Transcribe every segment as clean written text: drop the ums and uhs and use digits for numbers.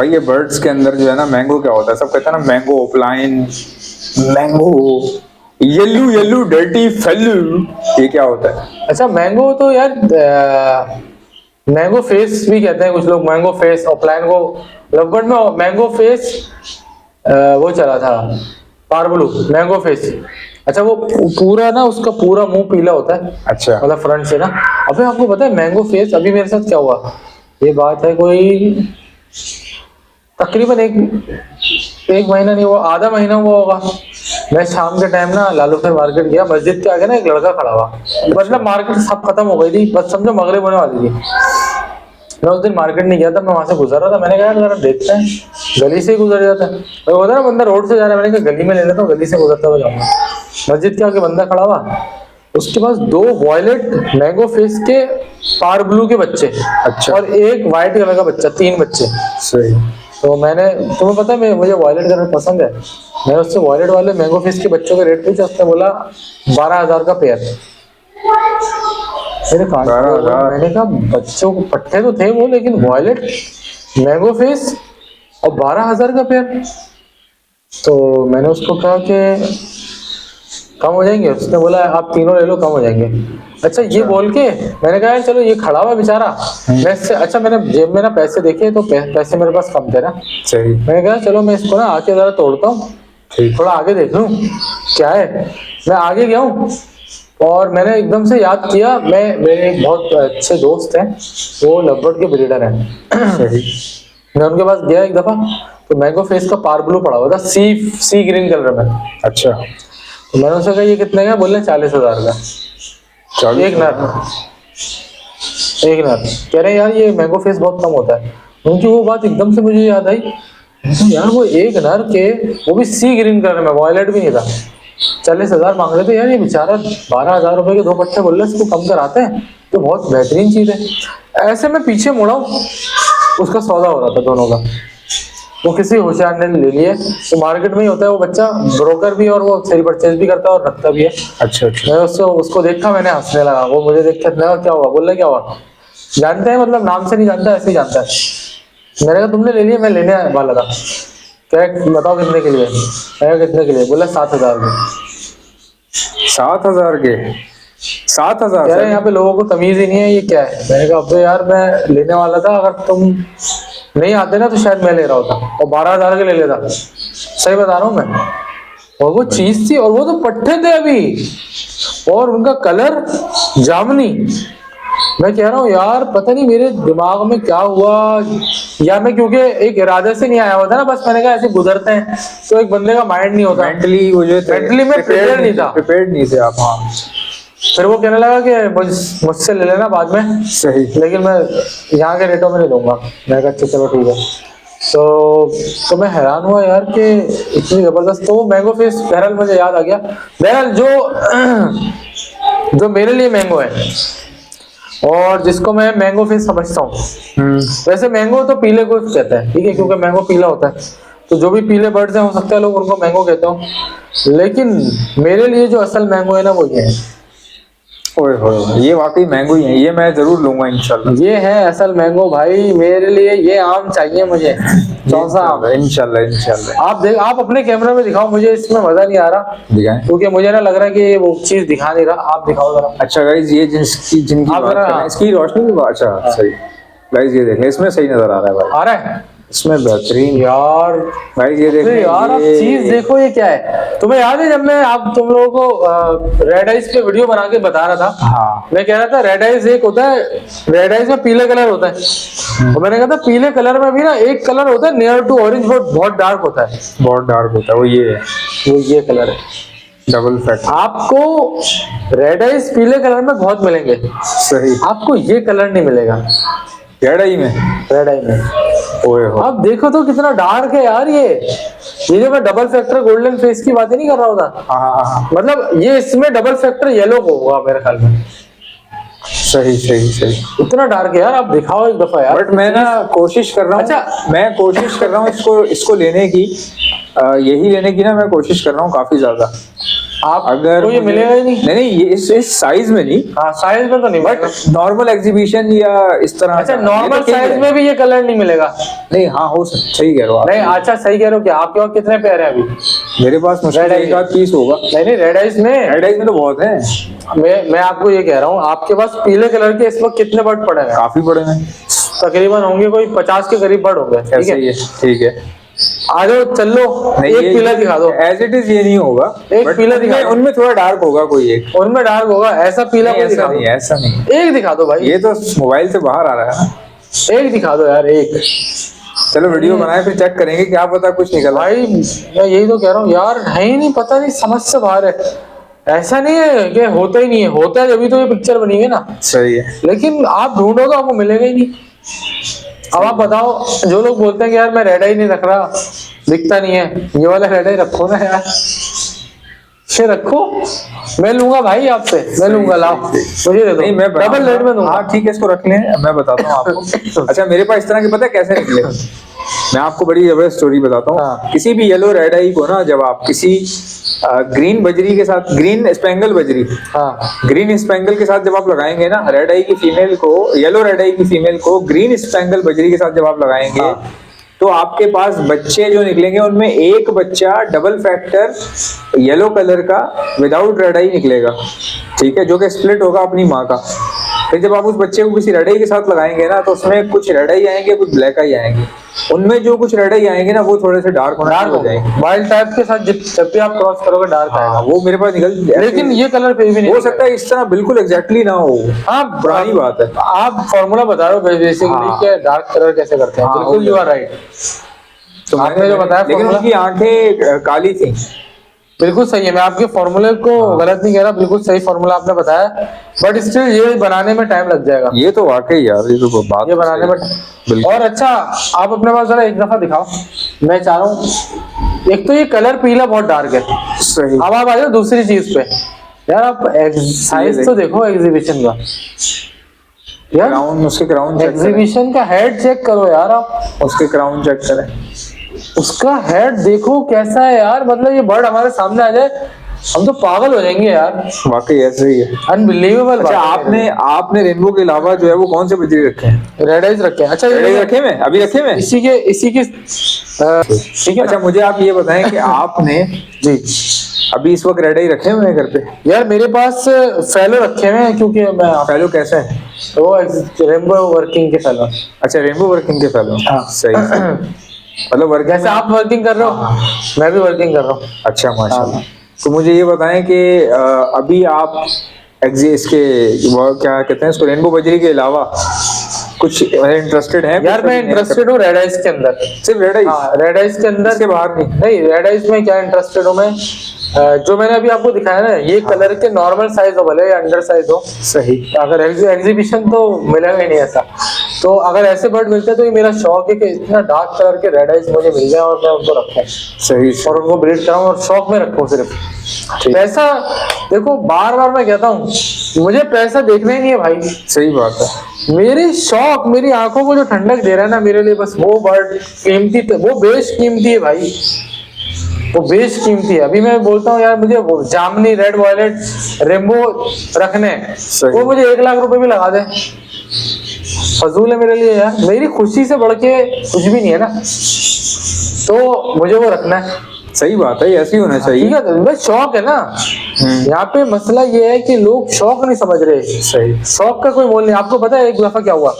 भाई ये बर्ड्स के अंदर जो है ना मैंगो क्या होता है, सब कहते हैं ना मैंगो ओपलाइन, मैंगो येल्लू येल्लू डर्टी फेल्लू, ये क्या होता है? अच्छा मैंगो तो यार मैंगो फेस भी कहते हैं कुछ लोग, मैंगो फेस ऑफलाइन को। लवबर्ड में मैंगो फेस वो चला था, पार्बलू मैंगो फेस। अच्छा वो पूरा ना, उसका पूरा मुंह पीला होता है, अच्छा मतलब फ्रंट से ना। अबे आपको पता है मैंगो फेस, अभी मेरे साथ क्या हुआ, ये बात है कोई तकरीबन एक महीना नहीं हुआ, आधा महीना हुआ होगा। मैं शाम के टाइम ना लालूसर मार्केट गया, मस्जिद के आगे ना एक लड़का खड़ा हुआ, मतलब मार्केट सब खत्म हो गई थी, बस समझो मगरिब होने वाली थी। मैं उस दिन मार्केट नहीं गया था, मैं वहां से गुजर रहा था, मैंने कहा जरा देखते हैं, गली से ही गुजर जाता है। मैं होता ना बंदा रोड से जा रहा है, मैंने कहा गली में ले लेता हूँ, गली से गुजरता हुआ जाऊंगा। मस्जिद के आगे बंदा खड़ा हुआ, उसके पास 2 वॉयलेट मैंगो फेस के पार ब्लू के बच्चे, अच्छा। और एक व्हाइट कलर का बच्चा, 3 बच्चे। सही। तो मैंने, तुम्हें पता है मुझे वॉयलेट कलर पसंद है, मैं उससे वॉयलेट वाले मैंगो फेस के बच्चों का रेट पूछा, उसने बोला 12,000 का पेयर। मैंने कहा 12,000? मैंने कहा बच्चों को पट्टे तो थे वो, लेकिन वॉयलेट मैंगो फेस और 12,000 का पेयर। तो मैंने उसको कहा कि कम हो जाएंगे, उसने बोला आप तीनों ले लो, कम हो जाएंगे। अच्छा ये बोल के मैंने कहा चलो, ये खड़ा हुआ बेचारा, मैं इससे अच्छा, मैंने जेब में ना पैसे देखे, तो पैसे मेरे पास कम थे ना। सही। मैंने कहा चलो मैं इसको ना आके जरा तोड़ता हूँ, थोड़ा आगे देख लूँ क्या है। मैं आगे गया हूँ और मैंने एकदम से याद किया, मेरे एक बहुत अच्छे दोस्त हैं, वो लवबर्ड के ब्रीडर हैं। सही। मैं उनके पास गया एक दफा, तो मैंगो फेस का पार ब्लू पड़ा हुआ था, सी ग्रीन कलर में। अच्छा। तो मैंने उनसे कहा ये कितने का, बोले 40,000 का। एक नर कह रहे यार ये मैंगो फेस बहुत कम होता है। उनकी वो बात एकदम से मुझे याद आई, यार वो एक नर के, वो भी सी ग्रीन कलर में, वॉयलेट भी नहीं था, 40,000 मांग रहे थे। यार ये बेचारा 12,000 रुपए के 2 पट्टे बोल रहे, इसको कम कराते हैं तो बहुत बेहतरीन चीज है। ऐसे में पीछे मुड़ा, उसका सौदा हो रहा था दोनों का, वो किसी होशियार ने ले लिए। तो मार्केट में ही होता है वो बच्चा, ब्रोकर भी, और वो सेल परचेज भी करता है और रखता भी है। अच्छा अच्छा। मैं उसको देखा, मैंने हंसने लगा, वो मुझे देख के क्या हुआ, बोल रहा क्या हुआ, जानते हैं मतलब नाम से नहीं जानता, ऐसे ही जानता है। मैंने कहा तुमने ले लिया, मैं लेने वाला था। क्या बताओ कितने के लिए, मैं कितने के लिए, बोला 7,000 के। 7,000 के? 7,000? कह रहे यहाँ पे लोगों को तमीज ही नहीं है, ये क्या है। मैंने कहा अबे यार मैं लेने वाला था, अगर तुम नहीं आते ना तो शायद मैं ले रहा होता, और 12,000 के ले लेता, सही बता रहा हूँ मैं। और वो चीज थी, और वो तो पट्टे थे अभी, और उनका कलर जामुनी। मैं कह रहा हूँ यार पता नहीं मेरे दिमाग में क्या हुआ, या मैं क्योंकि एक इरादे से नहीं आया हुआ था ना, बस मैंने कहा ऐसे गुजरते हैं, तो एक बंदे का माइंड नहीं होता, मेंटली वो जो मेंटली मैं प्रिपेयर नहीं था, प्रिपेयर्ड नहीं थे आप। हाँ। फिर वो कहने लगा कि मुझसे ले लेना बाद में, सही। लेकिन मैं यहाँ के रेटों में नहीं लूंगा। मैं कहा अच्छा चलो ठीक है। तो मैं हैरान हुआ यार कि इतनी जबरदस्त। तो वो मैंगो फेस बहरहाल मुझे याद आ गया। बहरहाल जो मेरे लिए मैंगो है और जिसको मैं मैंगो फेस समझता हूँ, वैसे मैंगो तो पीले को कहते हैं, ठीक है, क्योंकि मैंगो पीला होता है, तो जो भी पीले बर्ड्स हैं हो सकता है लोग उनको मैंगो कहते हो, लेकिन मेरे लिए जो असल मैंगो है ना वो ये है। ओए होए, ये वाकई मैंगो ही है, ये मैं जरूर लूंगा इंशाल्लाह। ये है असल मैंगो भाई मेरे लिए, ये आम चाहिए मुझे, चौसा आम। इंशाल्लाह इंशाल्लाह। आप अपने कैमरे में दिखाओ, मुझे इसमें मजा नहीं आ रहा, दिखाएं? क्योंकि मुझे ना लग रहा है कि ये वो चीज दिखा नहीं रहा। आप दिखाओ जरा। अच्छा गाइस, ये जिनकी बात कर रहे हैं, इसकी रोशनी भी अच्छा सही। गाइस ये देखें, इसमें सही नजर आ रहा है भाई, आ रहा है इसमें बेहतरीन यार। भाई। ये देखें यार आप चीज देखो, ये क्या है। तुम्हें याद है जब मैं तुम लोगों को रेड आइज पे वीडियो बना के बता रहा था, हाँ। मैं कह रहा था रेड आइज एक होता है, रेड आइज में पीले कलर होता है, और मैंने कहा था पीले कलर में भी ना एक कलर होता है नियर टू ऑरेंज, बहुत डार्क होता है, बहुत डार्क होता है, वो ये है, वो ये कलर है। Double fact. आपको रेड आइज पीले कलर में बहुत मिलेंगे, सही। आपको ये कलर नहीं मिलेगा रेड आई में। रेड आई में। ओए हो, आप देखो तो कितना डार्क है यार ये जो मैं डबल फैक्टर गोल्डन फेस की बातें नहीं कर रहा होता, हाँ। मतलब ये इसमें डबल फैक्टर येलो होगा मेरे ख्याल में। सही सही सही। इतना डार्क है यार, आप दिखाओ एक दफा यार। बट मैं ना कोशिश कर रहा हूँ, अच्छा मैं कोशिश कर रहा हूँ इसको लेने की, यही लेने की ना मैं कोशिश कर रहा हूँ काफी ज्यादा। आप अगर तो ये मिलेगा ही नहीं। नहीं ये इस साइज में नहीं, हाँ साइज में तो नहीं बट मिलेगा। नॉर्मल एग्जीबिशन या इस तरह अच्छा का, ये नॉर्मल तो ठीक साइज है। में भी ये कलर नहीं मिलेगा? नहीं हाँ हो सकता, सही कह रहे हो आप। नहीं अच्छा सही कह रहे हो। क्या आपके पास कितने पेयर है अभी? मेरे पास मुश्किल Red eyes एक आध पीस होगा। नहीं रेड आइज में। रेड आइज में तो बहुत है। मैं आपको ये कह रहा हूँ, आपके पास पीले कलर के इस वक्त कितने बर्ड पड़े हैं? काफी बड़े हैं, तकरीबन होंगे कोई 50 के करीब बर्ड होंगे। ठीक ऐसे है ही है, ठीक है। आ जाओ चल लो। नहीं एक पीला दिखा दो। एज इट इज ये नहीं होगा, एक but पीला दिखा उनमें दो। उनमें थोड़ा डार्क होगा कोई एक। उनमें डार्क होगा, ऐसा पीला नहीं, कोई दिखा ऐसा नहीं, दो। ऐसा नहीं। एक दिखा दो भाई, ये तो मोबाइल से बाहर आ रहा है ना। एक दिखा दो यार एक। चलो वीडियो बनाए फिर चेक करेंगे, क्या पता कुछ निकला। भाई मैं यही तो कह रहा हूँ यार, है ही नहीं, पता नहीं समझ से बाहर है। ऐसा नहीं है कि होता ही नहीं है, होता है जब तो ये पिक्चर बनेगी ना। सही है। लेकिन आप ढूंढो तो आपको मिलेगा ही नहीं। अब आप बताओ, जो लोग बोलते हैं कि यार मैं रेड आई नहीं रख रहा, दिखता नहीं है, ये वाला रेड आई रखो ना यार, ये रखो। मैं लूंगा भाई आपसे, मैं लूंगा, लाओ मुझे दे दो, नहीं मैं डबल रेट में दूंगा। हाँ ठीक है, इसको रख लें, मैं बताता हूँ आपको। अच्छा मेरे पास इस तरह के पता है कैसे निकले, मैं आपको बड़ी जबरदस्त स्टोरी बताता हूँ। हाँ। किसी भी येलो रेड आई को ना, जब आप किसी ग्रीन बजरी के साथ, ग्रीन स्पेंगल बजरी, हाँ ग्रीन स्पेंगल के साथ जब आप लगाएंगे ना रेड आई की फीमेल को, येलो रेड आई की फीमेल को ग्रीन स्पेंगल बजरी के साथ जब आप लगाएंगे, हाँ। तो आपके पास बच्चे जो निकलेंगे उनमें एक बच्चा डबल फैक्टर येलो कलर का विदाउट रेड आई निकलेगा, ठीक है, जो कि स्प्लिट होगा अपनी माँ का। फिर जब आप उस बच्चे को किसी रेड आई के साथ लगाएंगे ना, तो उसमें कुछ रेड आई आएंगे, कुछ ब्लैक आई आएंगे। उनमें जो कुछ रेड आई आएंगे ना, वो थोड़े से डार्क होना डार्क शुरू हो जाएंगे। वाइल्ड टाइप के साथ जब भी आप क्रॉस करोगे डार्क हाँ, आएगा। वो मेरे पास निकल, लेकिन ये कलर फिर भी नहीं हो सकता है इस तरह बिल्कुल एग्जैक्टली ना हो। हाँ पुरानी बात है। आप फॉर्मूला बता रहे हो बेसिकली हाँ। कि डार्क कलर कैसे करते हैं। हाँ, बिल्कुल यू आर राइट। तो आपने जो बताया लेकिन formula- उनकी आंखें काली थी। बिल्कुल सही है, मैं आपके फॉर्मूले को गलत नहीं कह रहा, बिल्कुल सही फॉर्मूला आपने बताया। बट स्टिल ये बनाने में टाइम लग जाएगा, ये तो वाकई यार, ये तो बात ये बनाने में। बिल्कुल। और अच्छा आप अपने पास जरा एक दफा दिखाओ, मैं चाह रहा हूँ। एक तो ये कलर पीला बहुत डार्क है। सही। अब आप आ जाओ दूसरी चीज पे। यार आप साइज तो देखो एग्जीबिशन का यार, क्राउन, उसके क्राउन चेक करें, एग्जीबिशन का हेड चेक करो यार आप, उसके क्राउन चेक करें। उसका हेड देखो कैसा है यार। मतलब ये बर्ड हमारे सामने आ जाए हम तो पागल हो जाएंगे यार, वाकई ऐसे ही है। अनबिलीवेबल। अच्छा आपने रेनबो के अलावा जो है वो कौन से बजरी रखे हैं? रेड आइज रखे हैं। अच्छा रेड आई ये रखे में अभी रखे में? इसी के ठीक है अच्छा ना? मुझे आप ये बताएं कि आपने जी अभी इस वक्त रेड आई रखे हुए हैं घर पे? यार मेरे पास फेलो रखे हुए हैं, क्योंकि मैं फैलो कैसे है? वो रेनबो वर्किंग के फेलो। अच्छा रेनबो वर्किंग के फैलो, हाँ। सही। मतलब वर्किंग जैसे आप वर्किंग कर रहे हो मैं भी वर्किंग कर रहा हूँ। अच्छा माशाल्लाह। हाँ। तो मुझे ये बताएं कि अभी आप इसके वो क्या कहते हैं इसको, रेनबो बजरी के अलावा कुछ इंटरेस्टेड है? यार मैं इंटरेस्टेड हूँ रेड आइज के अंदर। सिर्फ रेड आई? हाँ रेड आइज के अंदर, इसके बाहर नहीं? नहीं रेड आइज में क्या इंटरेस्टेड हूँ मैं, जो मैंने अभी आपको दिखाया ना, ये कलर के नॉर्मल साइज हो भले या अंडर साइज हो, सही। अगर एग्जीबिशन तो मिलेगा ही नहीं ऐसा। तो अगर ऐसे बर्ड मिलते हैं तो ये मेरा शौक है कि इतना डार्क कलर के रेड आइज मुझे मिल जाए और मैं उनको रखूं सही। और उनको ब्रीड कराऊं और शौक में रखूं सिर्फ। ठीक। पैसा देखो, बार बार मैं कहता हूँ, मुझे पैसा देखना ही नहीं है भाई। सही बात है। मेरी शौक, मेरी आंखों को जो ठंडक दे रहा है ना मेरे लिए, बस वो बर्ड कीमती, वो बेश कीमती है भाई, वो बेश कीमती है। अभी मैं बोलता हूँ यार मुझे वो जामनी, रेड वॉयलेट, रेनबो रखने हैं, सही। वो मुझे 1 लाख रुपए भी लगा दे, फजूल है मेरे लिए यार। मेरी खुशी से बढ़ के कुछ भी नहीं है ना, तो मुझे वो रखना है। सही बात है, ऐसे ही होना ठीक चाहिए। है, तो बस शौक है ना। यहाँ पे मसला ये है कि लोग शौक नहीं समझ रहे। सही। शौक का कोई मोल नहीं। आपको पता है एक दफा क्या हुआ?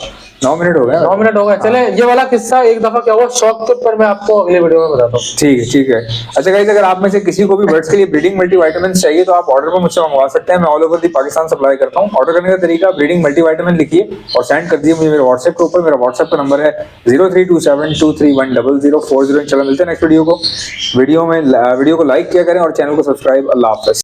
9 मिनट हो गए। 9 मिनट हो गए। चले ये वाला किस्सा एक दफा क्या हुआ शौक के ऊपर मैं आपको अगली वीडियो में बताता हूँ। ठीक है ठीक है। अच्छा गाइस, अगर आप में से किसी को भी बर्ड्स के लिए ब्रीडिंग मल्टीविटामिन चाहिए तो आप ऑर्डर पर मुझसे मंगवा सकते हैं। मैं all over the Pakistan supply करता हूँ। ऑर्डर करने का तरीका, ब्रीडिंग मल्टीविटामिन लिखिए और सेंड कर दीजिए मुझे मेरे व्हाट्सएप के ऊपर। मेरा व्हाट्सएप का नंबर है 0327231004। चलो मिलते हैं नेक्स्ट वीडियो को लाइक किया करें और चैनल को सब्सक्राइब। अल्लाह हाफ़िज़।